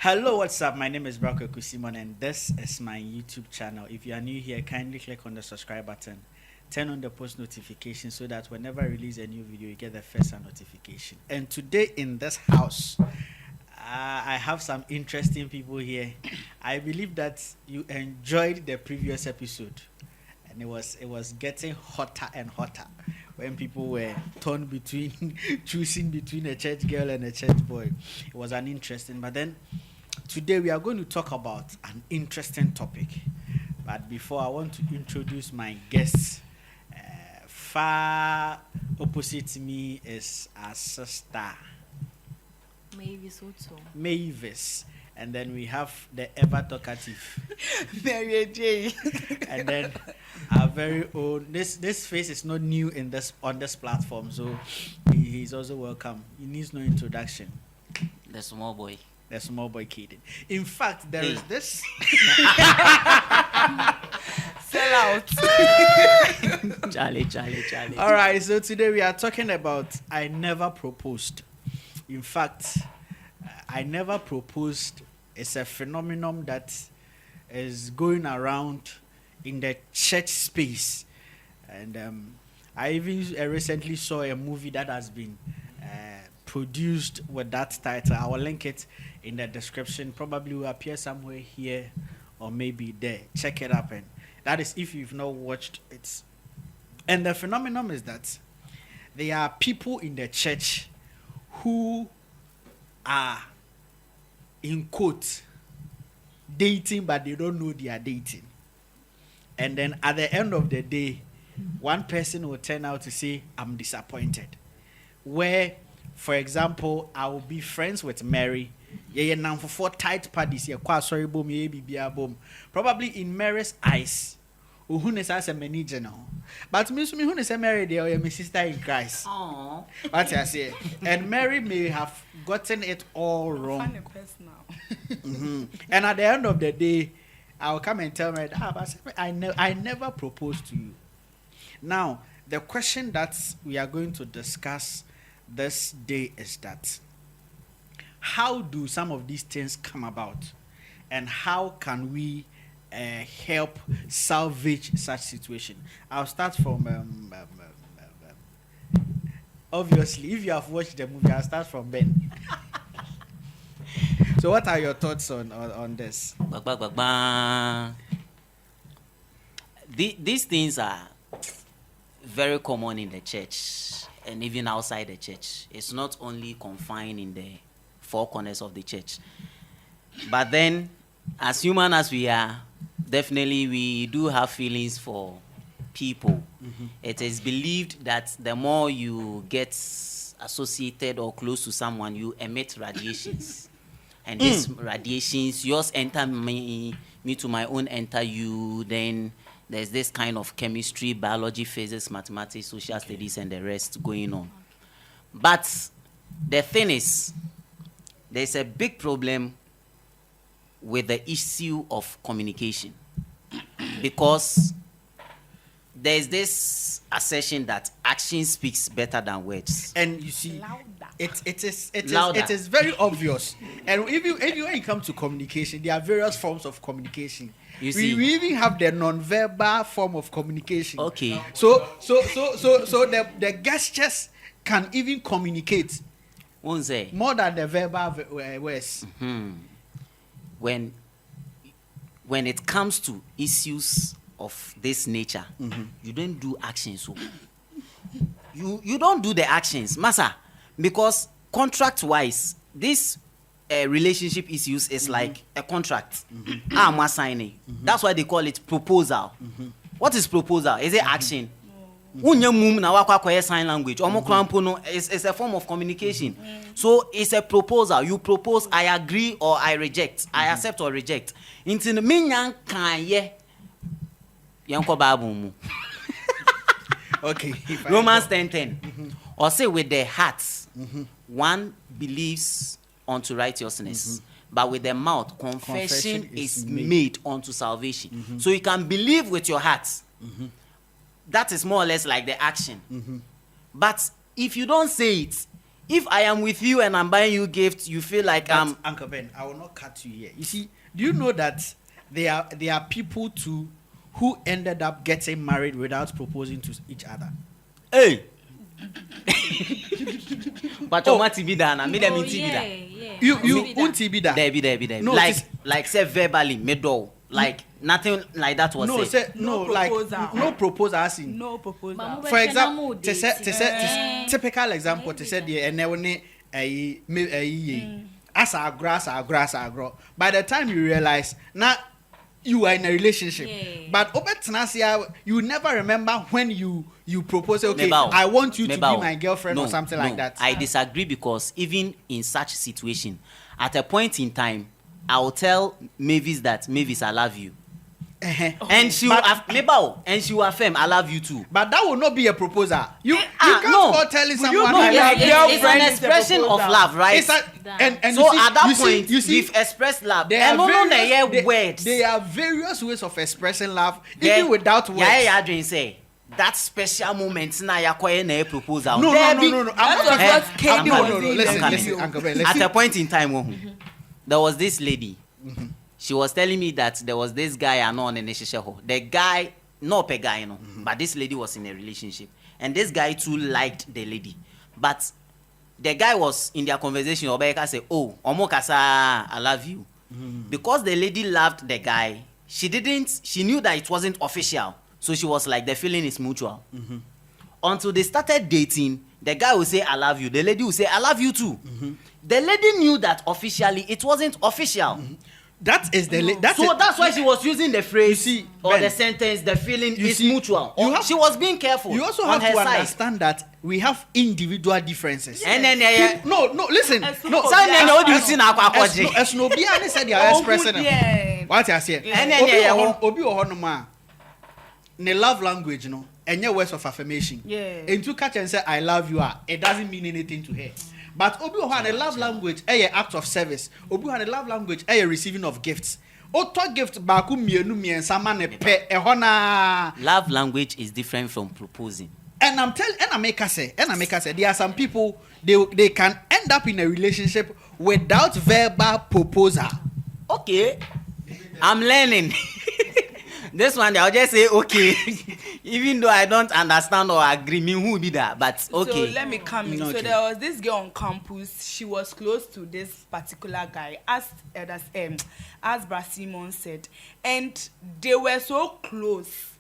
Hello, what's up? My name is Brako Kusimon, and this is my YouTube channel. If you are new here, kindly click on the subscribe button, turn on the post notification so that whenever I release a new video, you get the first notification. And today in this house, I have some interesting people here. I believe that you enjoyed the previous episode, and it was getting hotter and hotter when people were torn between choosing between a church girl and a church boy. It was an interesting, but then today we are going to talk about an interesting topic. But before, I want to introduce my guests. Far opposite me is a sister, Mavis. And then we have the ever talkative Mary J. And then our very own. This face is not new in this on this platform, so he's also welcome. He needs no introduction. The small boy. The small boy kid. In fact, there is this. Sell out. Charlie. All right, so today we are talking about I never proposed. In fact, I never proposed. It's a phenomenon that is going around in the church space. And I even recently saw a movie that has been produced with that title. I will link it in the description. Probably will appear somewhere here or maybe there. Check it up. And that is if you've not watched it. And the phenomenon is that there are people in the church who are, in quotes, dating, but they don't know they are dating. And then at the end of the day, one person will turn out to say, I'm disappointed. Where, for example, I will be friends with Mary. Yeah, for 4 tight parties. Probably in Mary's eyes, who is as a manager now. But me, who is a Mary, they are my sister in Christ. Aww. What I say. And Mary may have gotten it all wrong. And at the end of the day, I will come and tell Mary, I never proposed to you. Now, the question that we are going to discuss this day is that how do some of these things come about, and how can we help salvage such situation? I'll start from obviously, if you have watched the movie, I'll start from Ben. So what are your thoughts on this? These things are very common in the church and even outside the church. It's not only confined in the 4 corners of the church. But then, as human as we are, definitely we do have feelings for people. Mm-hmm. It is believed that the more you get associated or close to someone, you emit radiations. And these radiations, yours enter me to my own enter you. Then there's this kind of chemistry, biology, physics, mathematics, social studies, and the rest going on. But the thing is, there's a big problem with the issue of communication. Because there's this assertion that action speaks better than words. And you see, it is very obvious. And if you when it comes to communication, there are various forms of communication. We even have the non-verbal form of communication. Okay. So the gestures can even communicate more than the verbal words. Mm-hmm. When it comes to issues of this nature, you don't do actions. So you don't do the actions, Masa, because contract-wise, this relationship issues is like a contract. I'm signing. That's why they call it proposal. What is proposal? Is it action? Sign language. It's a form of communication. So it's a proposal. You propose, I agree or I reject. I accept or reject. Into the minyan kanye yanko babu. Okay. Romans 10:10. Or say with their hearts, one believes unto righteousness, but with the mouth confession is made unto salvation. So you can believe with your heart. That is more or less like the action. But if you don't say it, If I am with you and I'm buying you gifts, you feel like But, Uncle Ben, I will not cut you here. You see, do you know that there are people too who ended up getting married without proposing to each other? hey. But you want to be there, me them be yeah, there. yeah. You won't be that. There. No, Like say verbally, middle, like nothing like that was No, said. say no, No like proposal. no proposal as in. No proposal. Mamu For example, Te typical example, to say the and when as I grow. By the time you realize now you are in a relationship, Yeah. but you never remember when you propose. Okay, Mebao. I want you to be Mebao. my girlfriend No, or something no, like that. I disagree because even in such situation, at a point in time, I will tell Mavis that Mavis, I love you. And she will affirm, I love you too. But that will not be a proposal. You can't no. go telling Will someone you I be love like you. your It's friend an is a expression of proposal. love, right? It's a, and So at that you see, point, we've expressed love. there And are no, various- words. there are various ways of expressing love, Yeah. even without words. Yeah, Adrian say that special moment na yakoye na proposal. No. Debbie, I'm not that's talking- what I'm Katie coming. was doing. Listen, Uncle Ben, At listen. a point in time, there was this lady. She was telling me that there was this guy I know on a relationship. The guy, not a guy, but this lady was in a relationship, and this guy too liked the lady, but the guy was in their conversation. Obeka said, "Oh, Omokasa, I love you," because the lady loved the guy. She knew that it wasn't official, so she was like, the feeling is mutual. Until they started dating, the guy will say, "I love you." The lady will say, "I love you too." The lady knew that officially it wasn't official. That is the That's why she was using the phrase You see, or Ben, the sentence, the feeling you is see, mutual. you have- She was being careful. You also on have to her side. understand that we have individual differences. And then No, listen. As No, so- so then Yeah. what do you see now? as no be any said they are expressing them. Yeah. What I say? And then Obi ohonoma. Ne love language, and your words of affirmation. Yeah. And to catch and say I love you, it doesn't mean anything to her. But Obi ohana a love language, a act of service. Obi ohana a love language, a receiving of gifts. Oto gift baku mienu miensa ma ne pe ehona. Love language is different from proposing. And I make us say, there are some people they can end up in a relationship without verbal proposal. Okay, I'm learning. This one, I'll just say okay, even though I don't understand or agree. Me who be that, but okay. So let me come in. Okay. So there was this girl on campus. She was close to this particular guy, as Bra Simon said, and they were so close.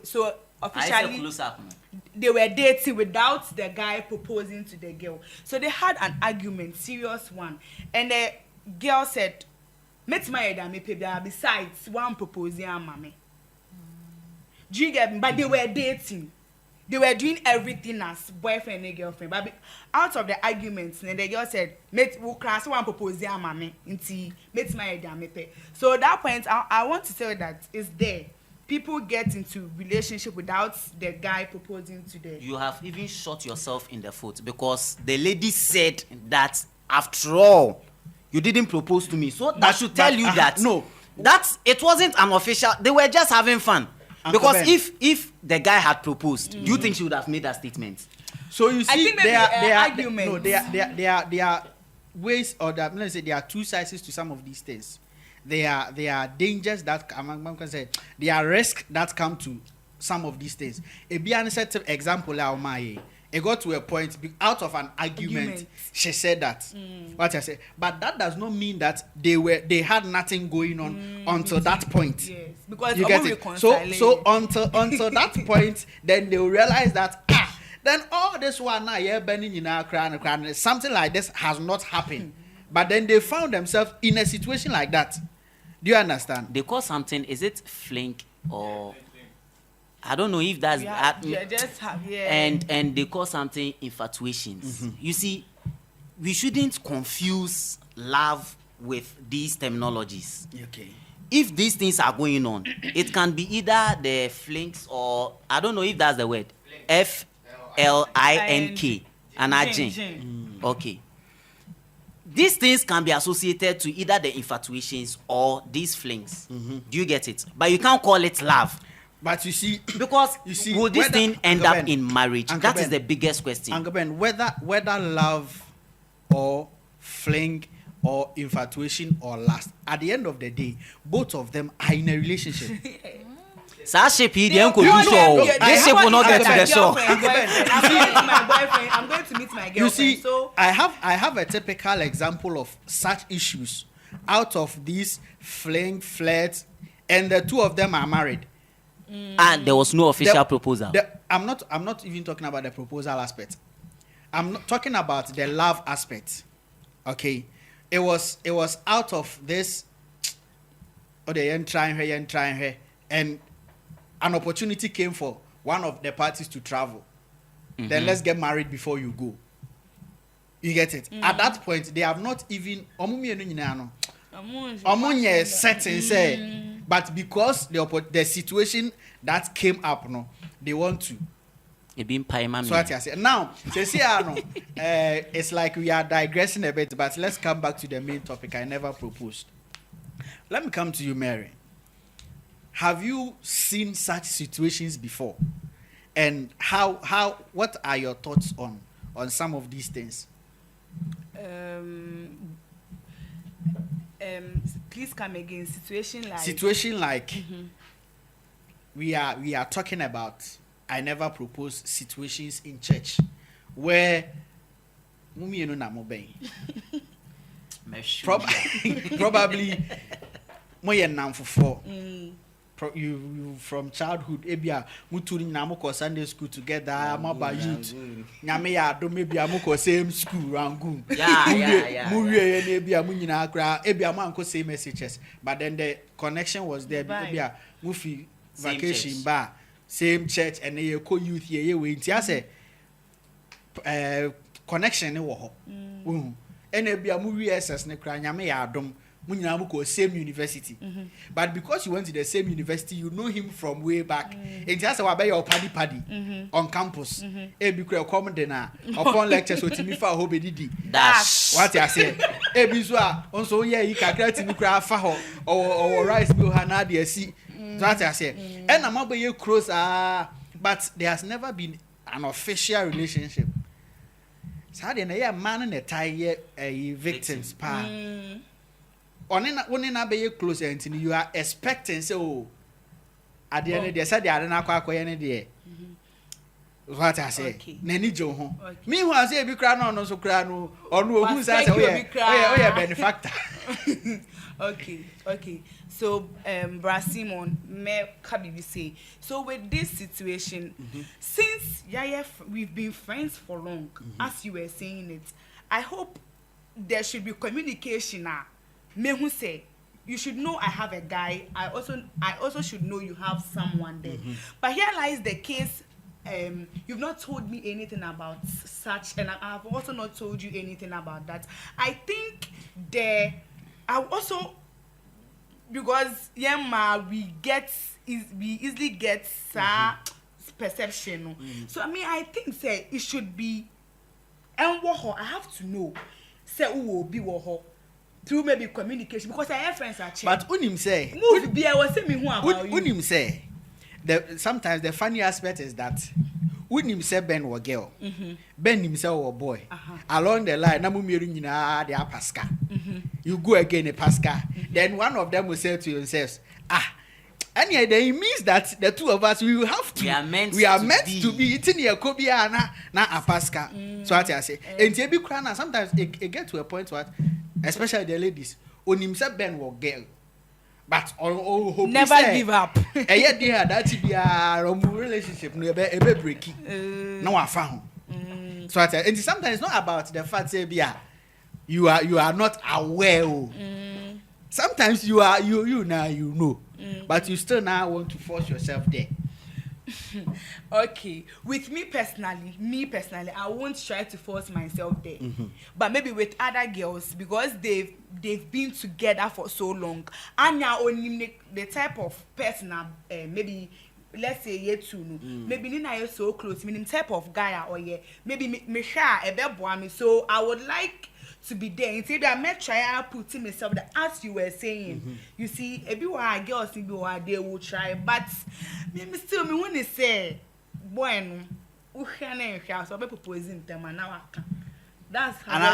So I said officially close up. they were dating without the guy proposing to the girl. So they had an argument, serious one, and the girl said, "Met my head and me pay besides one proposing mommy." Do you get me? But they were dating. They were doing everything as boyfriend and girlfriend. But out of the arguments, then the girl said, "Mate, we'll class one proposing mommy until mate my head and me pay." So at that point, I want to tell you that it's there. People get into relationship without the guy proposing to them. You have even shot yourself in the foot because the lady said that after all, you didn't propose to me. So that should tell you that no. that it wasn't an official. They were just having fun. Uncle Because Ben. if the guy had proposed, do you think she would have made that statement? So you see, think maybe, there are arguments. no, there are ways, or that let's say there are two sides to some of these things. There are dangers that there are risks that come to some of these things. A be an example, it got to a point out of an argument. She said that what I said, but that does not mean that they had nothing going on until that point. Yes, because You get it. So until that point, then they will realize that then all this one now burning crying, something like this has not happened. But then they found themselves in a situation like that. Do you understand? They call something, is it flink or I don't know if that's and they call something infatuations. You see, we shouldn't confuse love with these terminologies. Okay. If these things are going on, it can be either the flinks or I don't know if that's the word. FLINK. An okay. These things can be associated to either the infatuations or these flings. Do you get it? But you can't call it love. But you see, Because You see, will this whether- thing end Uncle up Ben, in marriage? Uncle That is Ben, the biggest question. Uncle Ben, whether love or fling or infatuation or lust. At the end of the day, both of them are in a relationship. This ship will not get to the shore. I'm going to my boyfriend. I'm going to meet my girlfriend. You see, so I have a typical example of such issues out of these fling flirts, and the two of them are married. And there was no official proposal. I'm not even talking about the proposal aspect. I'm not talking about the love aspect. Okay, it was out of this. Oh, they ain't trying her, and an opportunity came for one of the parties to travel. Then let's get married before you go. You get it? At that point, they have not even setting say, but because the situation that came up, no, they want to. So what I say now, it's like we are digressing a bit, but let's come back to the main topic. I never proposed. Let me come to you, Mary. Have you seen such situations before? And what are your thoughts on some of these things? Please come again. Situation like we are talking about. I never proposed situations in church where probably you from childhood ebia muturi nyina moko Sunday school together amaba youth nyame ya do maybe amoko same school rangoon muwie na ebia munyina akra ebia manko same messages, but then the connection was there ebia mufi vacation ba same church and you co youth ye we ntia say connection ne wo ho and ebia muwie SS ne kra nyame ya adom munyina muko same university, but because you went to the same university, you know him from way back. And just about your paddy on campus. Ebi kura come dinner upon lectures so timi fa hobe didi. Dash. What I say? Ebi so onso ye yi kakra timi kura fa ho or rice bill hana de asi. What I say? And am about you close but there has never been an official relationship. So then a man and a tie victims pa. Only na be close and you are expecting so at the end they said they are not quite there. What I say, Nani Joe home. Me who I say be crying on so crying or no who says oh yeah benefactor. Okay. So Brasimon me kabibi say. So with this situation, since we've been friends for long, as you were saying it, I hope there should be communication now. Me who say you should know I have a guy. I also should know you have someone there. But here lies the case. You've not told me anything about such, and I have also not told you anything about that. I think I also because we easily get perception. So I mean I think say it should be and I have to know say who will be wo through maybe communication because I have friends at church. But unim say move be I was saying me who about you. Unim say sometimes the funny aspect is that unim say Ben or girl, Ben himself or boy. Along the line, na mumiru nyina they are pasca. You go again a pasca. Then one of them will say to themselves, and yeah, it means that the two of us we will have to. We are meant to be eating a kobia na a pasca. So what I say, and tebi krana sometimes it get to a point what, especially the ladies, unim say Ben or girl. But never give up. Yet they had that be a relationship no be breaking. No one found. So and sometimes it's not about the fact say you are not aware. Sometimes you are you now you know. But you still now want to force yourself there. Okay, with me personally, I won't try to force myself there. But maybe with other girls because they've been together for so long. And now only the type of person, maybe let's say ye two, maybe Nina is so close, meaning type of guy or yeah, maybe me share a bit. So I would like to be there. Instead, I may try putting myself there, as you were saying. You see, everyone girls they will try, but me still me when they say, bueno, we can't so be proposing them and now I can. That's how.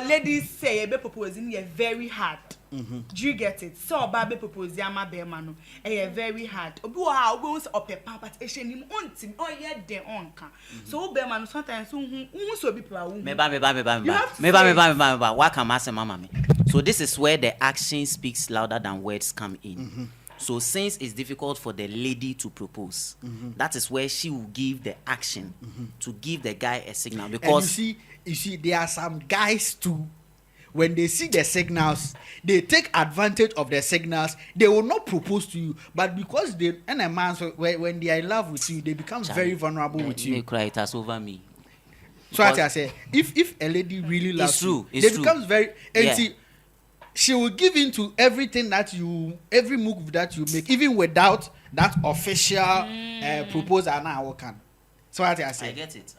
ladies say be proposing ye very hard. Do you get it? So ba be propose ama be ma no very hard. Obi wo ha obi won say opepa but e hyenim ontim ye den onka. So be ma no sometimes hu so bi pra hu. Me ba. What can I say, mama me? So this is where the action speaks louder than words come in. So since it's difficult for the lady to propose, that is where she will give the action to give the guy a signal. Because and you see, there are some guys too. When they see the signals, they take advantage of the signals. They will not propose to you, but because they and a man, so when they are in love with you, they become very vulnerable with you. They cry it has over me. So as I say, if a lady really loves you, it's they true. becomes very see, she will give in to everything that every move that you make, even without that official proposal. Now can. So as I say, I get it.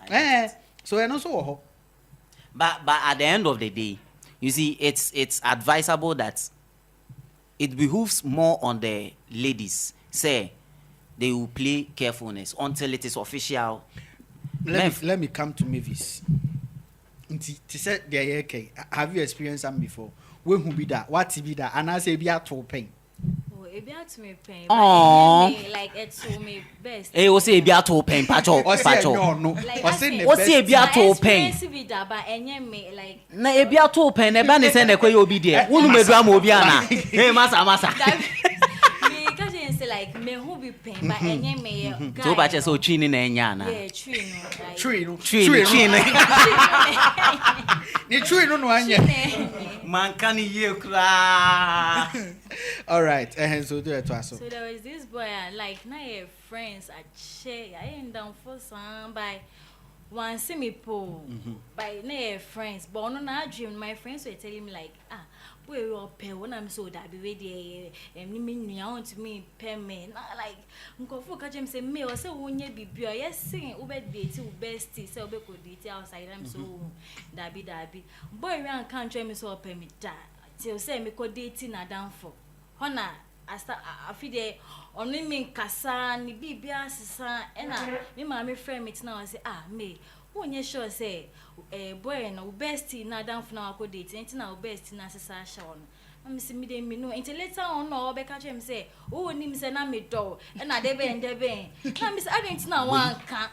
So and also, but at the end of the day, you see, it's advisable that it behooves more on the ladies. Say they will play carefulness until it is official. Let me come to Mavis. Have you experienced them before? When who be that? What be that? And I say be a to pain. Oh, it be to me pain. Aww. Like it's to me best. Eh, o say be a to pain, pacho. No. Like, Or say o say be a to pain. But enye me like. Na e be a to pain. E ba ne say na kwe obi there. Unu me do am obi ana. Hey, masa. Me catch you say like me who be pain, but enye me. So ba che so twi ni na enya na. Yeah, tree no. Like, Tree no. Ni tree no anya. Man can you cry? All right. So do it to us. So there was this boy, like, now your friends at share. I ain't down for some by one semi pool by near friends. But on our dream, my friends were telling me, like, boy, you're pay when I'm so that be ready. And you mean you want to me pay me. Not like, Uncle for catch him say, me or say, when you be pure, yes, singing, Uber date, bestie, so be could date outside. I'm so that be. Boy, around country, me so pay me that. Till say me could dating a down for. Hona, I feel there only me kasa ni bibia sisa and me mama friend me now say me who you sure say boy no bestie na down for now could date ain't now bestie na sisa show no me dey me no until later on no be catch him say oh ni me say na me do and na dey be na me say I didn't know one can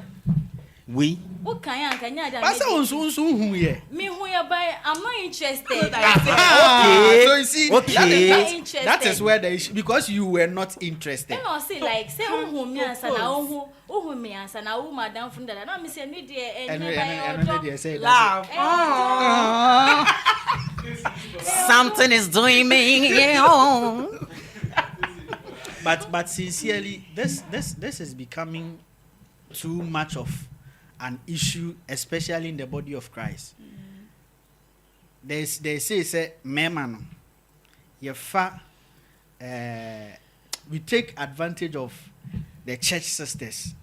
we what can that But so who here? me who you buy I'm not interested. Okay. So you see, Okay. that is where the issue, because you were not interested. And I say like say who me answer na who me answer na who madam from that. Na me say me there And they say Laugh. something is doing me. But sincerely, this is becoming too much of an issue, especially in the body of Christ. They say memano, we take advantage of the church sisters.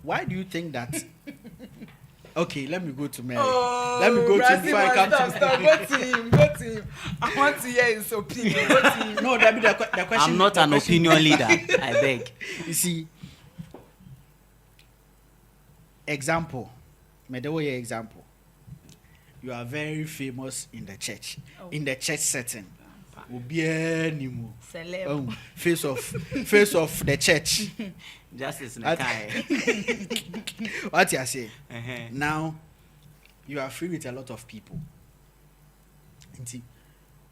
Why do you think that? Okay, let me go to Mary. Let me go to before I come to Stop. Go to him. I want to hear his opinion. Go to him. No, that be the question. I'm not an opinion leader. I beg. You see, example. Example. You are very famous in the church. In the church setting. Celeb. Face of the church. Justice Nakai. What you say? Now, you are free with a lot of people. And see,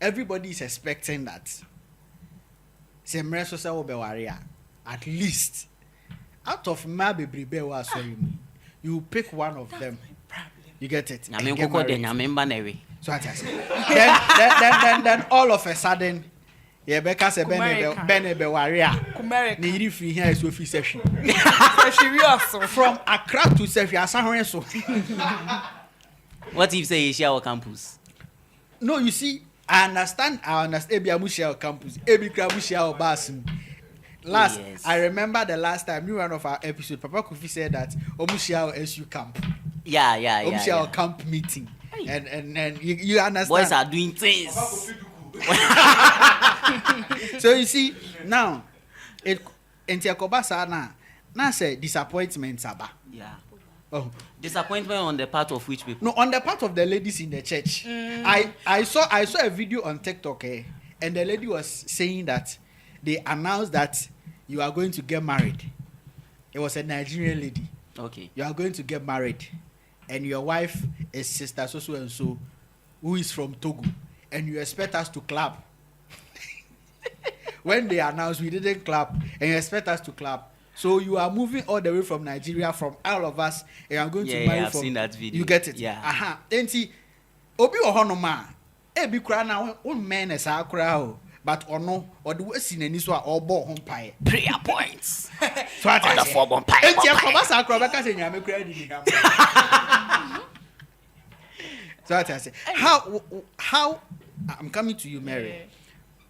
everybody is expecting that. At least, out of my baby, you pick one of them. You get it? I mean, So I say. Then all of a sudden, Becca said, Bene Bewaria. Need free here is with session. From Accra to Sefi, so. What if say Asia campus? No, you see, I understand Ebiamushia campus, Ebikramushia Basim. Last, yes. I remember the last time you one of our episode, Papa Kofi said that Omushia SU camp. Yeah. Omushia camp meeting. And you understand. Boys are doing things. So you see, now it Entiakobasa now say disappointment saba. Yeah. Oh. Disappointment on the part of which people? No, on the part of the ladies in the church. I saw a video on TikTok, and the lady was saying that they announced that you are going to get married. It was a Nigerian lady. Okay. You are going to get married, and your wife is sister so and so, who is from Togo, and you expect us to clap. When they announced, we didn't clap, and you expect us to clap. So you are moving all the way from Nigeria, from all of us, and you are going to marry I've from. seen that video. You get it? Yeah. Aha. Then see, obi ohonoma. Ebi kura na un men esa kura o. But ono or the way sin ani so a obo ho mpae. Prayer points. So I On the four bomb pie. Enti akoba sa kura beka se nyame kura di ni ham. So I say, how I'm coming to you, Mary. Yeah.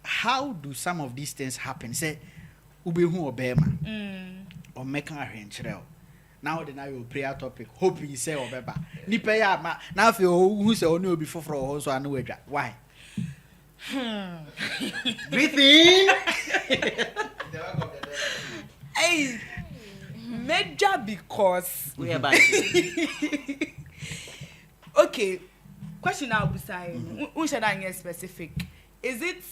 How do some of these things happen? Say ubehu obema. Or make a henchrew. Now the now prayer topic. Hope you say obeba. Nipe ya ma now if you who say only before for also I know why. Breathing. Hey, major because. We are back. Okay, question now beside. Who should I get specific? Is it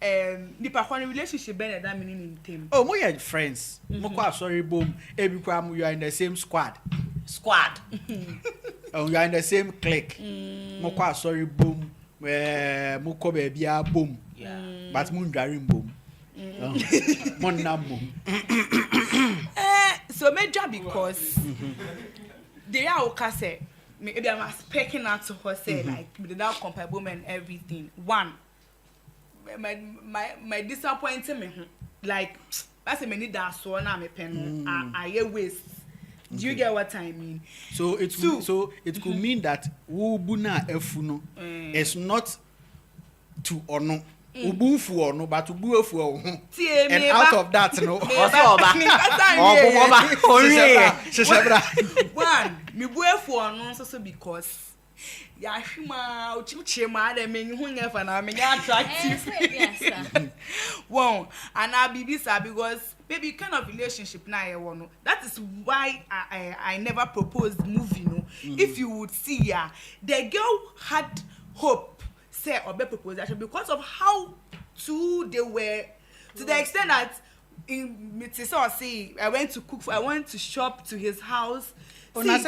the partner relationship better than meaning in team? Oh, we are friends. Moko sorry boom. Every time you are in the same squad. Oh, you are in the same clique. Moko sorry boom. Moko baby a boom. Yeah. But moon daring boom. Mon nam boom. So major because they are okay. Maybe I'm speaking out to her say like without comparable and everything. One, my disappointment, like that's a many that so now me pen I waste. Do you get what I mean? So it could mean that ubuna efuno is not to honor. Ubufu or no, but ubufu and out of that no. One, me buefu no so because ya hwima uchichema dem enhu nyefa na me attractive. Wow, and I be bisa because baby kind of relationship na ye no. That is why I never proposed movie no. If you would see ya, the girl had hope say or be proposal because of how two they were to the extent that in Mitiso see I went to cook for, I went to shop to his house. Oh, See, no. I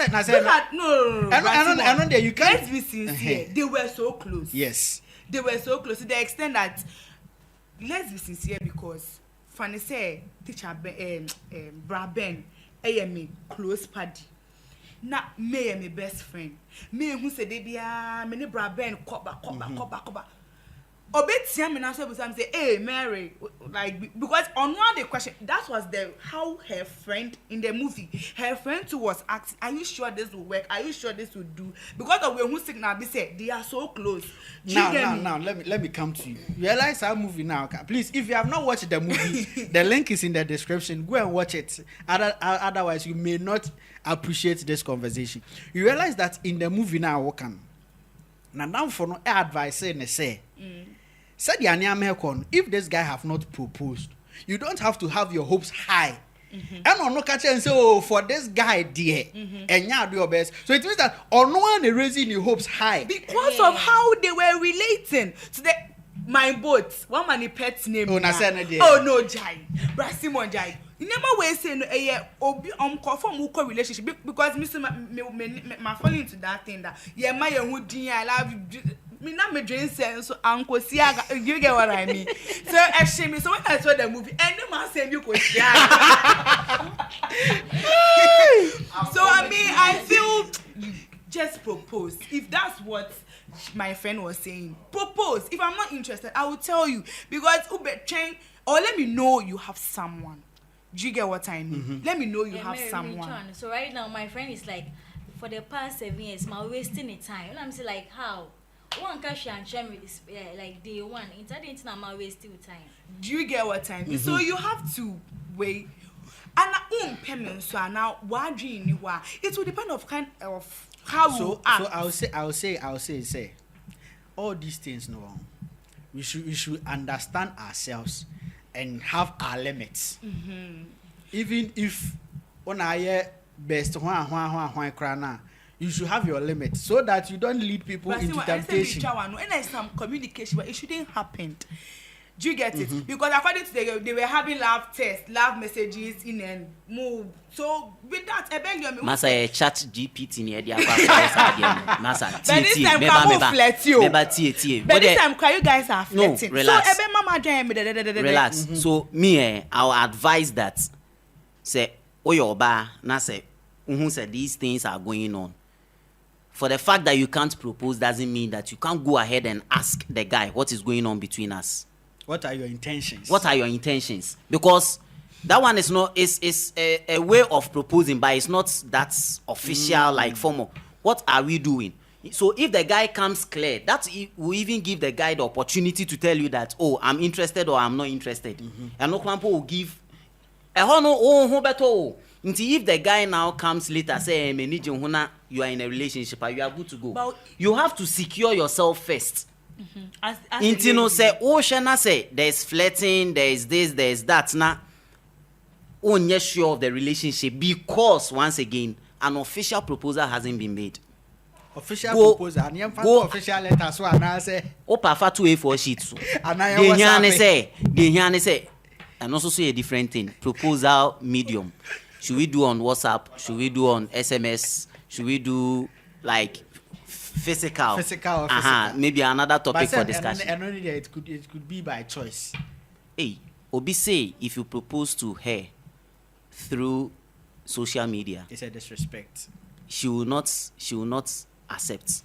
know that you can't. Let's be sincere. They were so close. Yes. They were so close to the extent that let's be sincere because Fanny say teacher Bra Ben me close party. Na me my best friend. Me who said they be me Bra Ben koba. Obetia me now say hey Mary, like because on one the question that was the how her friend in the movie her friend too was asking, are you sure this will work, are you sure this will do, because of when who signal be said they are so close. Now let me come to you. Realize our movie now, please. If you have not watched the movie, the link is in the description. Go and watch it. Otherwise you may not appreciate this conversation. You realize that in the movie now what can now for no advice say said if this guy have not proposed, you don't have to have your hopes high. And on no catch and say, oh, for this guy dear, and you do your best. So it means that on no one is raising your hopes high because of how they were relating to the my boat. One man pet's name. Oh no, Jai, Brasimon Jai. You never way say no obi conform who relationship because Mr. my falling into that thing that my who I love you. Me not me dream sense so Uncle Siaga, you get what I mean. So actually, so when I saw the movie, any man say you could So I mean, I feel just propose. If that's what my friend was saying, propose. If I'm not interested, I will tell you because or let me know you have someone. Do you get what I mean? Let me know you have someone. So right now, my friend is like, for the past 7 years, I'm wasting the time. And I'm saying like, how? One cash and share with this like day one. Internet I'm wasting time. Do you get what I mean? So you have to wait. And payment so now what dream you are. It will depend of kind of how you act. So I'll say all these things no. We should understand ourselves and have our limits. Even if on best one krana. You should have your limit so that you don't lead people into temptation. And there's some communication, but it shouldn't happen. Do you get it? Because according to they were having love tests, love messages in and move. So with that, I beg you, Masa chat GPT near the Masa. But this time, come flirt you. But this time, you guys are flirting. Relax. So, mama, relax. So me, I'll advise that. Say, oh your bar, na say, who said these things are going on. For the fact that you can't propose doesn't mean that you can't go ahead and ask the guy what is going on between us. What are your intentions? What are your intentions? Because that one is not is a way of proposing, but it's not that official like formal. What are we doing? So if the guy comes clear, that will even give the guy the opportunity to tell you that, oh, I'm interested or I'm not interested. And no client will give a who better. Until if the guy now comes later, say, you are in a relationship, you are good to go. But you have to secure yourself first. Intino say, oh, Shana say, there's flirting, there's this, there's that. Now, you're sure of the relationship because once again, an official proposal hasn't been made. Official proposal, and you go official letter. So I say, oh, Pafa 2 A4 sheets. They say, and also say a different thing. Proposal medium. Should we do on WhatsApp? Should we do on SMS? Should we do like physical? Maybe another topic for discussion. And only it could be by choice. Hey, Obi say if you propose to her through social media, it's a disrespect. She will not accept.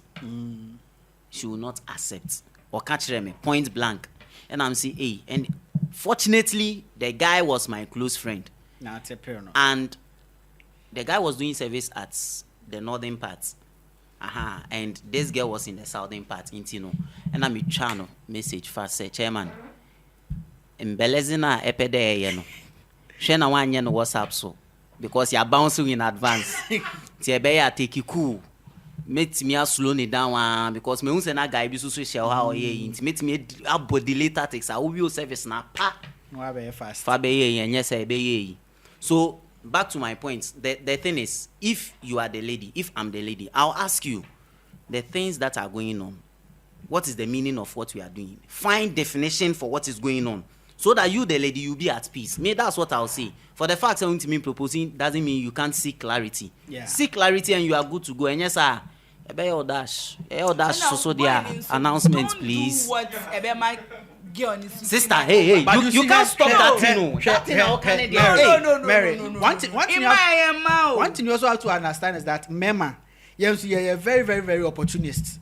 She will not accept. Or catch them point blank. And I'm saying, hey, and fortunately, the guy was my close friend. And the guy was doing service at the northern part. And this girl was in the southern part, Intino. And I'm trying to message fast, say, Chairman, embelezina epede yeno. Shena one yen WhatsApp so. Because you're bouncing in advance. Tiabeya take you cool. Make me slow it down because me unse na guy be so share how ye intimate me about delay tactics. I will service na pa. No be fast. Fa be ye yes be ye. So back to my point. The thing is, if you are the lady, if I'm the lady, I'll ask you the things that are going on. What is the meaning of what we are doing? Find definition for what is going on. So that you, the lady, you'll be at peace. Me, that's what I'll say. For the fact that me proposing doesn't mean you can't seek clarity. Yeah. Seek clarity and you are good to go. And yes, sir. Your dash. So their announcements, please. Do what my girl is sister, hey, you can't stop that thing. No. Mary, one thing you also have to understand is that Mema, you're very, very, very opportunist.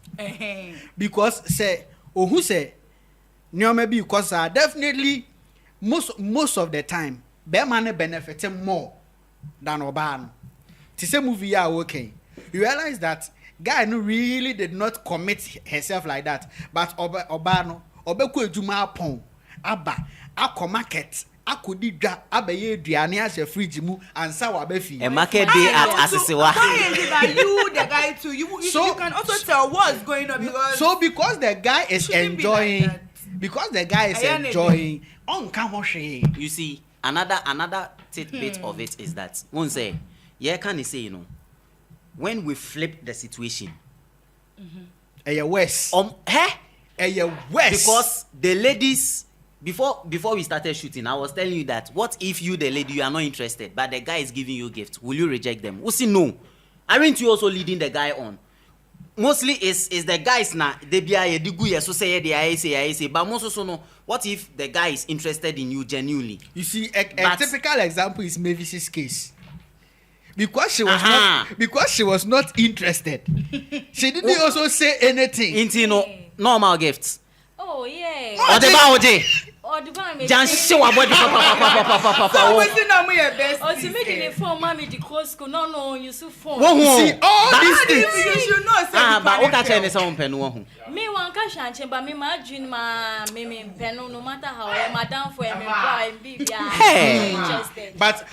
Because say, or who say, no, maybe because definitely most of the time, Beman benefits more than Obano. To say movie are okay. You realize that guy no really did not commit herself like that, but Obano obeku ejuma pon aba akọ market akodi dwa abaye aduane ase fridge mu ansa wa bafi a market day at Asisewa. You the guy too you can also tell what's going on because the guy is enjoying on can you see another tidbit of it is that one say can you say when we flip the situation worse worse because the ladies before we started shooting I was telling you that what if you the lady you are not interested but the guy is giving you a gift, will you reject them? We'll see. No, aren't you also leading the guy on? Mostly is the guys now they be a digu so say they say but most also know what if the guy is interested in you genuinely. You see a typical example is Mavis's case. Because she was not interested. She didn't also say anything. Into normal gifts. Oh yeah. Jan show about the papa. What's no me best? Oh, to make it for mommy the Costco. No, you so phone. See all these things. You should know. But what can I say on pen one? Me one cash and chamber me imagine me pen no matter how madam for me buy be but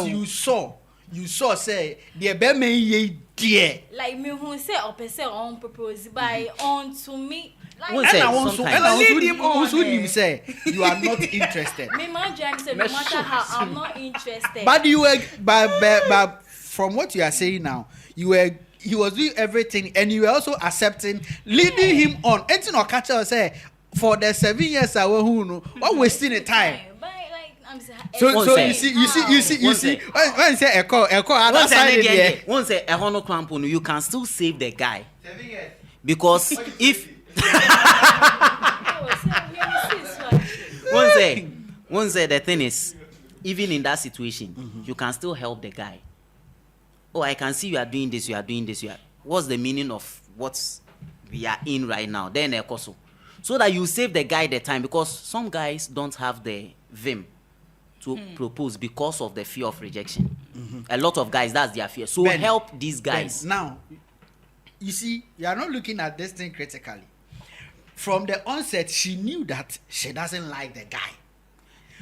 you saw say the be me dear. Like me who say or per se on propose by on to me. Like Who And say I want to, sometimes. and I Lead him on, also eh. you say you are not interested. me man Jan say no matter how I'm not interested. But you were, but from what you are saying now, he was doing everything, and you were also accepting, leading him on. Anything or catch us say for the 7 years I was who know what wasting the time. But like I'm saying, So One so say. you see when you say echo other Once side there. once a hono crampo, you can still save the guy. Because if once the thing is, even in that situation, you can still help the guy. Oh, I can see you are doing this, what's the meaning of what we are in right now? Then so that you save the guy the time, because some guys don't have the vim to propose because of the fear of rejection. A lot of guys, that's their fear. So Ben, help these guys. Ben, now, you see, you are not looking at this thing critically. From the onset, she knew that she doesn't like the guy.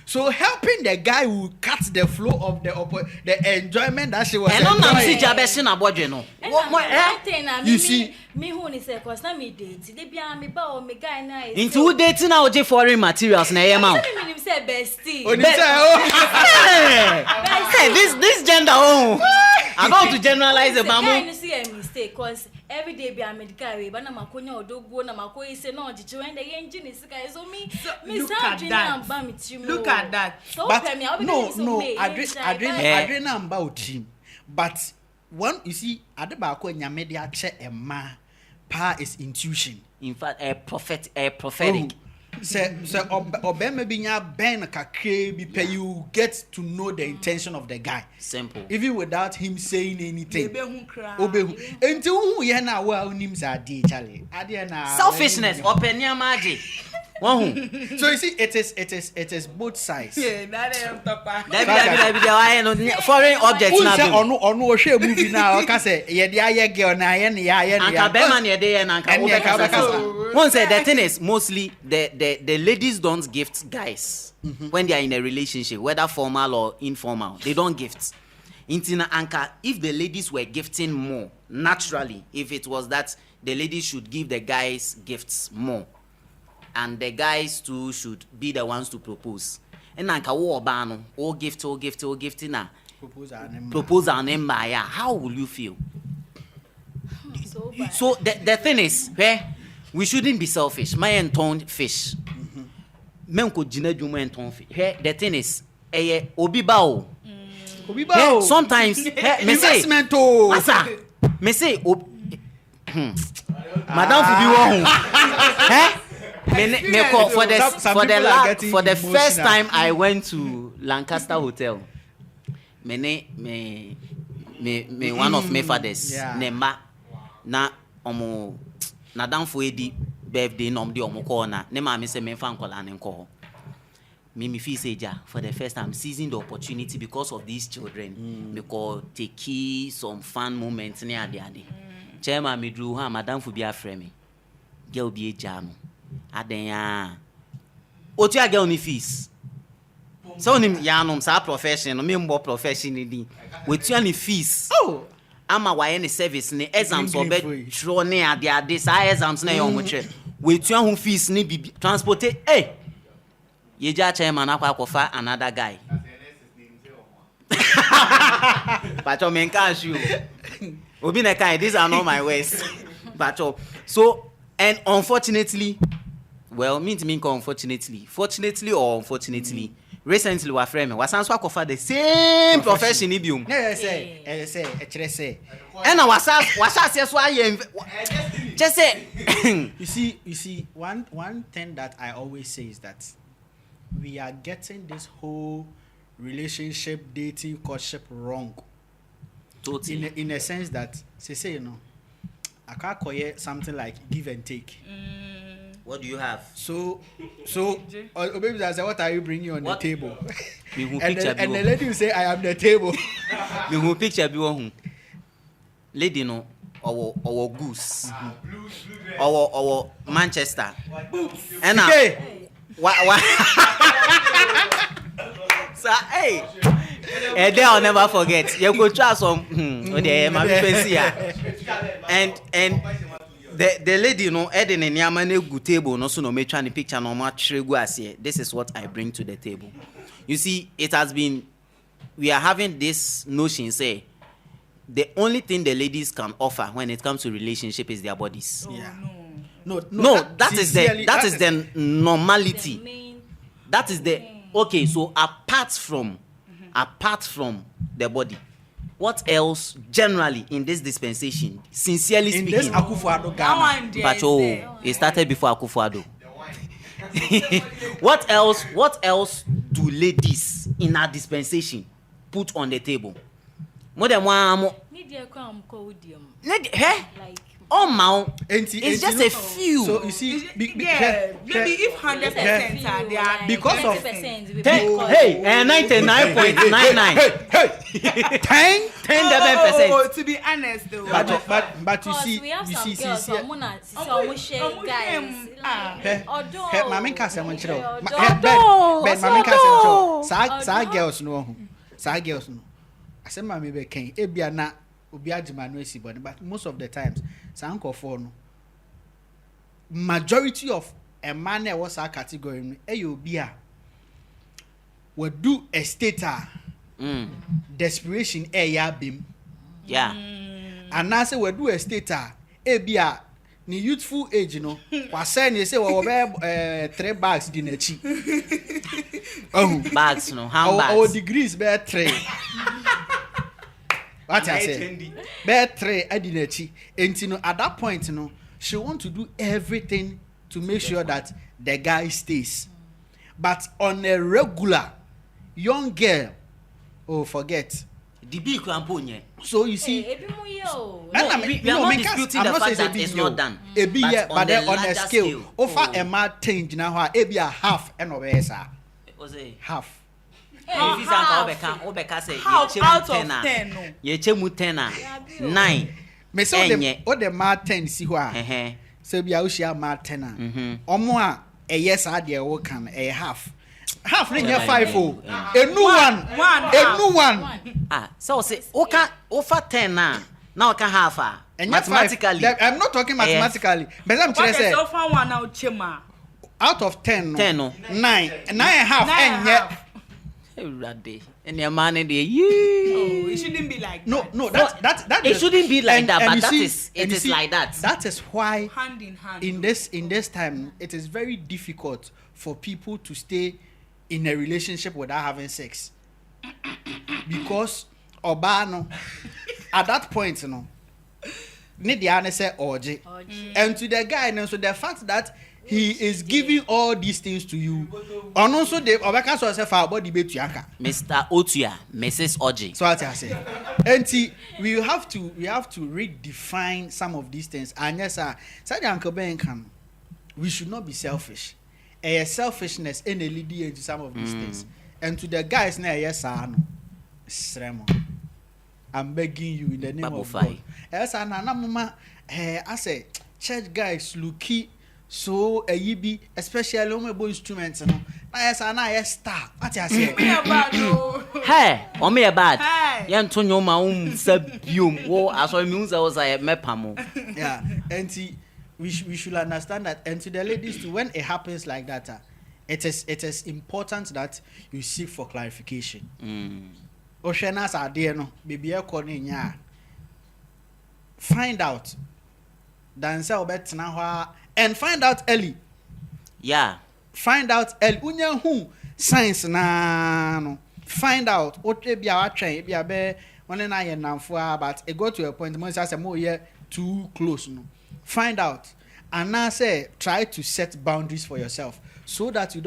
So helping the guy will cut the flow of the enjoyment that she was And on nam si enjoying. jabe na bodwe no. You see, me who ni say cause na me date dey bia me ba o me guy na is Into who dating na oje foreign materials na ye ma. me nim say bestie. Oni say, oh, Hey, this gender oh. I don't to generalize the about guy mo. no see a mistake cause every day be a medical way but na makonya odogwo na makoyi say no jiche when the engine is guy so me look sound at dream that. am ba me trim. Look at that. So but pay me I no, I Adrena about him. But one, you see, Adebako nyame de ache ema pa is intuition. In fact, a prophetic. Say obema binya ben kakre bi pay, you get to know the intention of the guy. Simple. Even without him saying anything. Obehu kra. Obehu. Enti hu ye na wa onim za ade chale. Ade na Selfishness, openia maji. One. So you see, it is both sides. Yeah, that am tapa. Foreign objects Who na say do. onu ohwe movie na o ka say ye de aye girl na aye ne ya Anka be man ye dey na anka And wo ye be ka kasa. One say the thing is mostly the ladies don't gift guys when they are in a relationship, whether formal or informal. They don't gift. Intina anka, if the ladies were gifting more naturally, if it was that the ladies should give the guys gifts more, and the guys too should be the ones to propose. And anka wo oba no, all gift na proposal name by ya. How will you feel? So bad. So the thing is, we shouldn't be selfish. My entoned fish. Men ko jina juma entoned fish. The thing is, obi ba o. Obi ba o. Sometimes me say investment o. Asa, me say Madam Fubi wo me call for Some people are getting for the first emotional. time I went to Lancaster Hotel. Me one of my fathers Yeah. Nemba na omo na danfo edi birthday nom de omo call na ne ma me say me fa nkola ne nko. Me feel say ja for the first time seizing the opportunity because of these children. Me call take key some fun moments near ade. Chairman me drew ha madam fu bia frame me. Girl be ja no. Aden ya. Otu a girl ni fees. So nim ya no sa profession no me mbo profession ni. Wetu ani fees. Oh. Ama waye ne service ne exams Green obe for you. tro ne ade sa exams na yo mo che. Wetu ahun fees ne bibi transport ye ja chairman akwa another guy. Pacho men cash you. Obi na kai, these are not my words. Pacho. So and unfortunately, well, unfortunately, fortunately or unfortunately, recently we friend me was answer for the same profession ibium. Yeah, say, actually say. And I was yes why just say You see, one thing that I always say is that we are getting this whole relationship, dating, courtship wrong. totally. In a sense that say you know, I can't call it something like give and take. What do you have? So baby, I say, what are you bringing on What? the table? Me who and picture the lady will say, I am the table. Me who picture bi won. Lady no our goose. Our Manchester. And Okay. What? So hey, And then I'll never forget. You go try some and the lady, you know, Eden and Yamane good table, no so no me trying picture no much here. This is what I bring to the table. You see, it has been, we are having this notion, say, the only thing the ladies can offer when it comes to relationship is their bodies. Yeah. No. No, that is the normality. The main That is the okay. So apart from the body, what else generally in this dispensation, sincerely in speaking, this Akufo-Addo Ghana, but it started before Akufo-Addo. What else do ladies in our dispensation put on the table? More than one. need your crown codium. Like Enti- it's just enti- a few. So you see, Maybe if 100% are there, because of 90% Hey, 99.99. 10 to be honest though. but you see, we have you some see, girls see, who are some share guys. mama nka se mo kyerɛ Although- ben mama nka se mo sa girls no ho sa girls no asem mama be kan ebia na obi agima no esi body, but most of the times sa nkofo no majority of a man that was our category no obi a we do a state desperation ya bim Yeah. and now say we do a state ebia ni youthful age no kwase ni say we be 3 bags di na chi oh Bags, no, our handbags. degrees be 3 what I say be 3 adi na chi enti no at that point no she want to do everything to make sure that the guy stays, but on a regular young girl, oh forget. The big cramponye. So you see, We are not disputing the fact that it's not done. But then on a larger scale, offer a mad change now, it be a half and over half. Half out of 10 no. Ye chemu 10 9. Me say all the mad 10 see who are. So be a share mad 10. Omo a yes a dey work can a half. Half ring 5 oh. A new one. Ah, so say oka offer 10 now. Now can half mathematically. I'm not talking mathematically. But I'm trying to say so far one now chema. out of 10 no. 9 and a half and yet And your man in there, Oh, it shouldn't be like no that. that it shouldn't be like that, but you that see- is and it you is see, like that. That is why Hand in hand. in this time it is very difficult for people to stay in a relationship without having sex, because obano at that point need the answer orgy, and to the guy, and so the fact that he is giving all these things to you, and also the obaka so say for about debate yaka. Mr. Otuya, Mrs. Oji. So what I say, and we have to redefine some of these things. And yes, sir, say Uncle Ben can. We should not be selfish. A selfishness in a lead into some of these things. And to the guys now, yes, sir, no, Sremo, I'm begging you in the name Babu of Fai. God. Yes, sir, na mama. I say, church guys, looky. So a yibi, especially on my boy instruments, no. Yes, and I star. What I say? Hey, on me a bad. Hey. Yan Tonyo Maum Sabium. Wo, as I mean, I was a mepamo. Yeah, and we should understand that, and to the ladies too, when it happens like that, it is important that you seek for clarification. Oshenas are there, no, baby, find out. Dance bet now and find out early. Yeah. Find out early. Unya who science na no. Find out what be our train. Be a bear one and I and for but it go to a point. Most I say more yeah too close. No. Find out and now say try to set boundaries for yourself so that you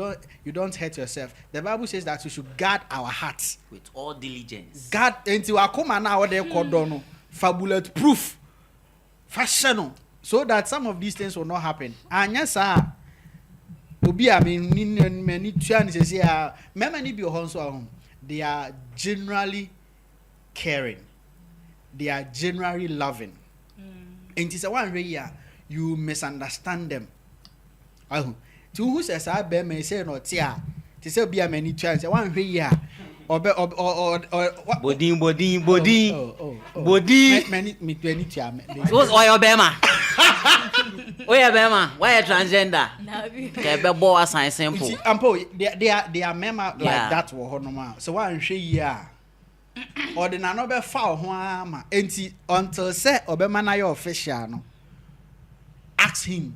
don't hurt yourself. The Bible says that we should guard our hearts With all diligence. guard until I come now what they call dono fabulous proof fashion so that some of these things will not happen. And yes sir, obi I mean many tuan say many be home. They are generally caring, they are generally loving. And it's a one way you misunderstand them. To who says I bear may say not tia to say be a many chance one way or Bodin. me 20 What's oil bema? Oya bema, why a transgender? Nabi. Kebe bo assign simple. Ampo, they are member like Yeah. that wo normal. So one hwe ya. Or the no be fa ho ama. Enti until say obema na your official no. Ask him.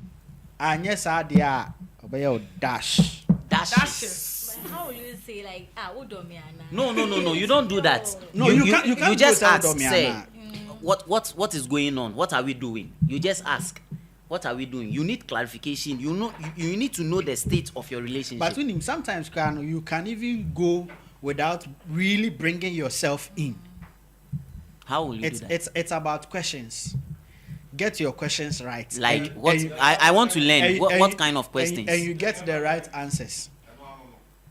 Anye sa de a obeya dash. Dashes. But how will you say like Udomiana? No. You don't do that. No, you can't You just go tell ask. Domiana. Say, what is going on? What are we doing? You just ask. What are we doing? You need clarification. You need to know the state of your relationship. But when sometimes you can even go without really bringing yourself in. How will you do that? It's about questions. Get your questions right. Like And- what? and- I want to learn. and- What and- kind of questions? And you get the right answers.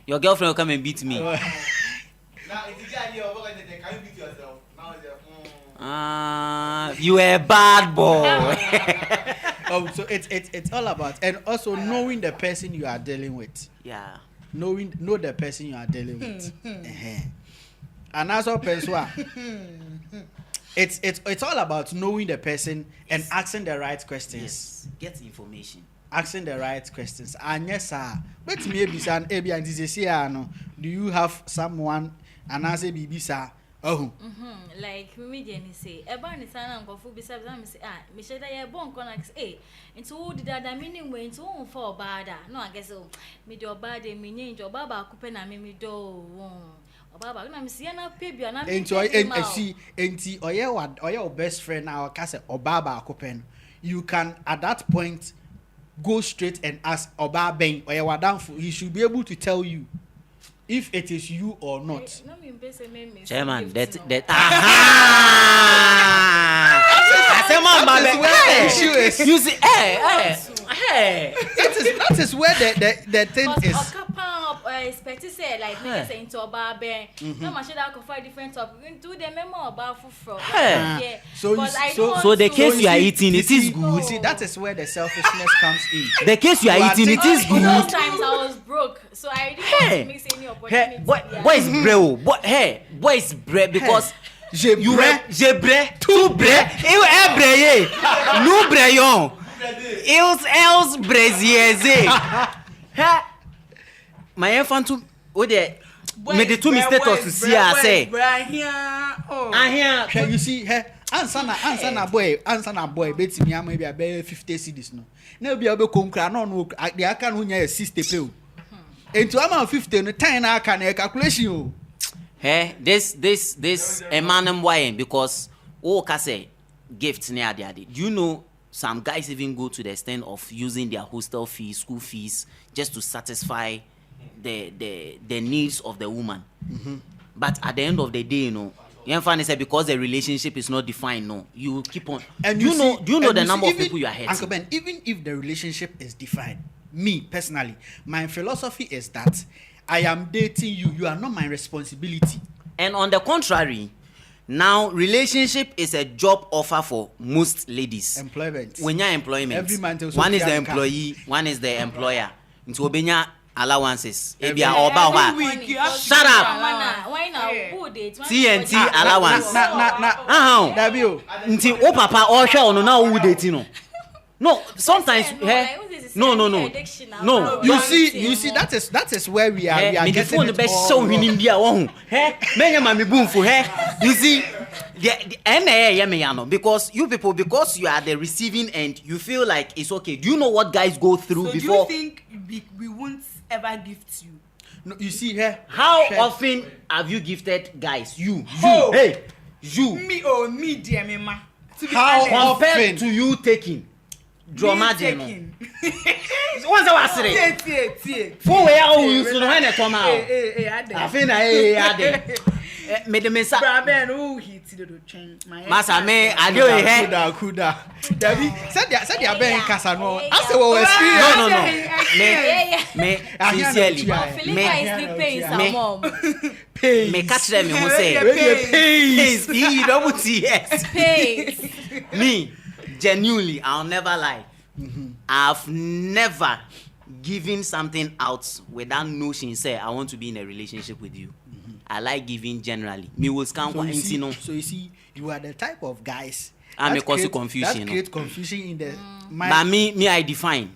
Your girlfriend will come and beat me. Now, it's the idea of can you beat yourself? Now it's You a bad boy. So it's all about, and also knowing the person you are dealing with. Yeah. Know the person you are dealing with. And as a person, it's all about knowing the person and asking the right questions. Yes. Get information. Asking the right questions. And yes, sir. But maybe san ebi and this no. Do you have someone and as a baby sir? Oh. Like me Jenny say, eba ni sana nkofu bisa me say me sheda ye bon connect into who did that meaning we into who for bada. No I guess me do bada me nyi njo baba akupe na me do baba na me see na pay bia na me enti oye best friend na ka say obaba akupe no. You can at that point go straight and ask Oba Ben or Yawadamfu. He should be able to tell you if it is you or not. Chairman, that you see, that is where the thing is. Expect to say like make say into Oba Ben. No man should have for different topic. Do the memo about for. Yeah. So the case you are eating, it is good. You see, that is where the selfishness comes in. The case you are eating, it is good. Those times I was broke, so I didn't miss any opportunity. What is bread? What is bread? Because J'ai bread, tout bread, eu é bread, nous brayons, els brasiers. My infant to me the two mistakes to see I say. You see, answer na boy, betimi am maybe about 50 cedis no. Na be able come kra no the aka no nya 60 pe o. Enti am 50 no 10 na aka na calculation o. This emanem why because ka say gifts near there. Do you know some guys even go to the extent of using their hostel fees, school fees just to satisfy the needs of the woman. But at the end of the day, you know, because the relationship is not defined, no, you keep on. And do you know the number of people you are hurting? Uncle Ben, even if the relationship is defined, me personally, my philosophy is that I am dating you. You are not my responsibility. And on the contrary, now relationship is a job offer for most ladies. Employment. When you're employment, every man tells one is the employee, one is the employer. Into obenya allowances. Shut up. TNT allowance. Nti o papa o hwe ono na o date no. No, sometimes no. You see that is where we are me the getting phone it be all show wrong. him bia wo hu. Menya mami bumfu you see the because you people, because you are the receiving end, you feel like it's okay. Do you know what guys go through So before? do you think we won't ever gift you? No, you see here. How often have you gifted guys? You. Me dear mama. How Compared often to you taking drama demo. Once I was saying, for where are you so when it come out? I feel me the mesa. Masa me adio he. Kuda. David said they are being kasa no. I say what experience. No. Me sincerely. Me catch them who say pains. You don't see yes. Me genuinely, I'll never lie. I've never given something out without notion say I want to be in a relationship with you. I like giving generally. Me will scam So so, no. so you see, you are the type of guys I'm that a cause create- confusion. That create confusion in the mind. But me I define.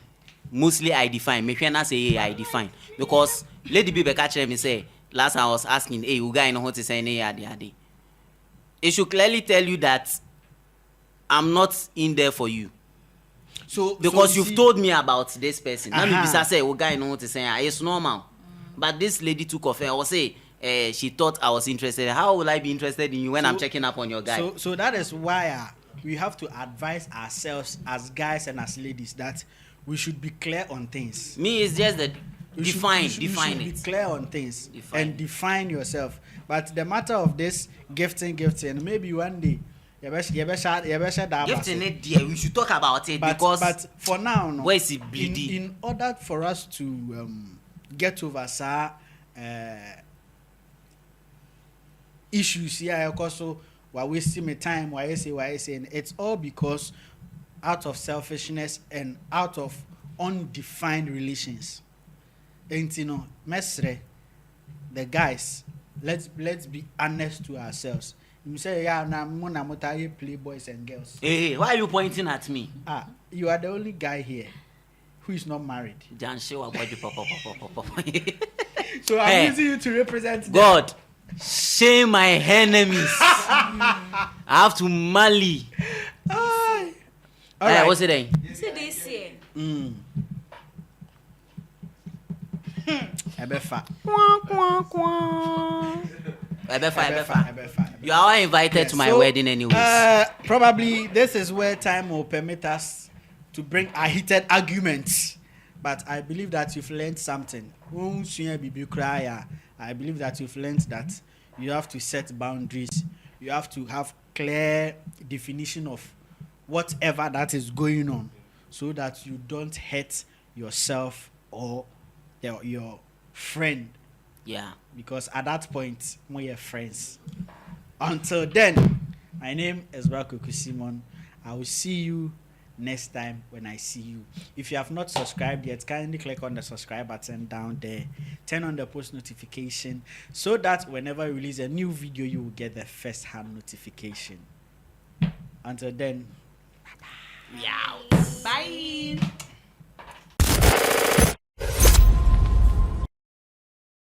Mostly I define. Me when I say I define because Lady B catch me say last time I was asking, hey, you guy know what to say ade. It should clearly tell you that I'm not in there for you. So Because so you you've see- told me about this person. Now me Uh-huh. bisa say, you guy know what to say. It's normal. But this lady took offense. I was say, she thought I was interested. How will I be interested in you when I'm So- checking up on your guy? So that is why we have to advise ourselves as guys and as ladies that we should be clear on things. Me is just the You define should it. be clear on things Define. and define yourself. But the matter of this gifting, maybe one day you better that Gifting it there. We should talk about it because but for now, no, where is it bleeding? in order for us to get over issues here, also while wasting my time, why I say, and it's all because out of selfishness and out of undefined relations. And you know, mesre, the guys, let's be honest to ourselves. You say, yeah, na play boys and girls. Hey, why are you pointing at me? You are the only guy here who is not married. Jan show about you, papa. So I'm Hey. using you to represent them. God, shame my enemies. I have to Mali. Aye. All Hey, right. what's it then? See this year. Ebefa. Ebefa. You are all invited to my So, wedding anyways. Probably this is where time will permit us to bring a heated arguments. But I believe that you've learned something. I believe that you've learned that you have to set boundaries. You have to have clear definition of whatever that is going on so that you don't hurt yourself or your friend. Yeah. Because at that point, we're friends. Until then, my name is Brakuku Simon. I will see you next time when I see you. If you have not subscribed yet, kindly click on the subscribe button down there. Turn on the post notification so that whenever we release a new video, you will get the first hand notification. Until then, Yeah. Bye.